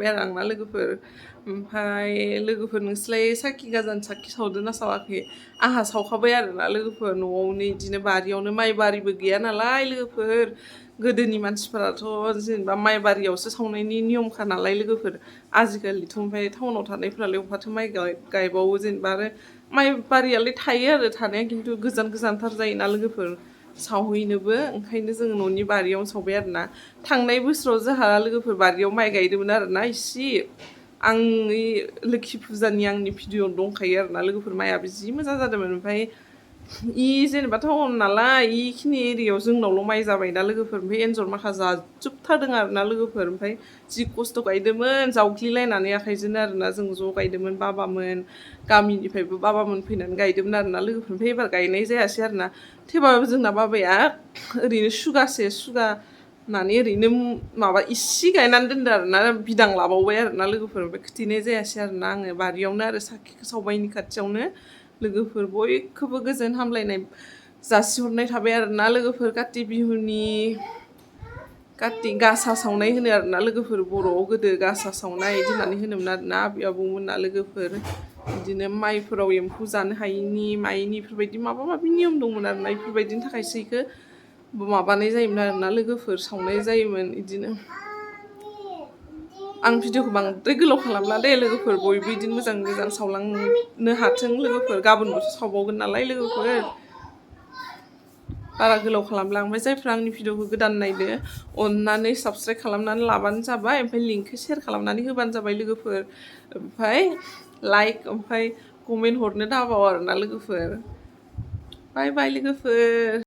सावबाय आरो आंना लोगोफोर ओमफ्राय लोगोफोर नोंसोरलाय साखि गाजान साखि सावदों ना सावाखै आंहा सावखाबाय आरोना लोगोफोर न'आवनो बिदिनो बारियावनो माइ बारिबो गैया नालाय लोगोफोर गोदोनि मानसिफोराथ' जेनेबा माइ बारियावसो सावनायनि नियमखा नालाय लोगोफोर आजिखालिथ' ओमफ्राय टाउनाव थानायफ्रालाय बहाथो माइ गायबावो जेनेबा आरो माइ बारियालाय थायो आरो थानाया खिन्थु गोजान गोजानथार जायोना लोगोफोर सावहैनोबो ओंखायनो जों न'नि बारियावनो सावबाय आरोना थांनाय बोसोराव जोंहा लोगोफोर बारियाव माइ गायदोंमोन आरोना इसे आं लोखि फुजानि आंनि भिडिअ दंखायो आरोना लोगोफोर माइआबो जि मोजां जादोंमोन ओमफ्राय जेनेबा टाउन नालाय इखिनि एरियायाव जोंनावल' माइ जाबायना लोगोफोर ओमफ्राय एन्जर माखा जाजोबथारदों आरोना लोगोफोर ओमफ्राय जि खस्थ' गायदोंमोन जावग्लिलायनानै आखाइजोंनो आरोना जों ज' गायदोंमोन बाबामोन गामिनिफ्रायबो बाबामोन फैनानै गायदोंमोन आरोना लोगोफोर ओमफ्राय एबार गायनाय जायासै आरोना थेवबाबो जोंना बाबाया ओरैनो सुगासे सुगानानै ओरैनो माबा इसे गायनानै दोनदो आरोना बिदां लाबावबाय आरोना लोगोफोर ओमफ्राय खोथैनाय जायासै आरोना आङो बारियावनो आरो साखिखौ सावबायनि खाथियावनो लोगोफोर बयखौबो गोजोन हामलायनाय जासिहरनाय थाबाय आरोना लोगोफोर काति बिहुनि काति गासा सावनाय होनो आरोना लोगोफोर बर'आव गोदो गासा सावनाय बिदि होननानै होनोमोन आरोना आबै आबौमोना लोगोफोर बिदिनो माइफोराव एम्फौ जानो हायिनि मायिनि बेफोरबायदि माबा माबि नियम दंमोन आरोना बेफोरबायदिनि थाखायसो इखौ माबानाय जायोमोन आरोना लोगोफोर सावनाय जायोमोन बिदिनो आं भिडिअखौ बांद्राय गोलाव खालामला दे लोगोफोर बयबो बिदिनो मोजां मोजां सावलांनो हाथों लोगोफोर गाबोनबोसो सावबावगोन नालाय लोगोफोर बारा गोलाव खालामला ओमफ्राय जायफ्रा आंनि भिडिअखौ गोदान नायदो अननानै साबस्क्राइब खालामनानै लाबानो जाबाय ओमफ्राय लिंकखौ शेयार खालामनानै होबानो जाबाय लोगोफोर ओमफ्राय लाइक ओमफ्राय कमेन्ट हरनो दाबाव आरोना लोगोफोर बाय बाय लोगोफोर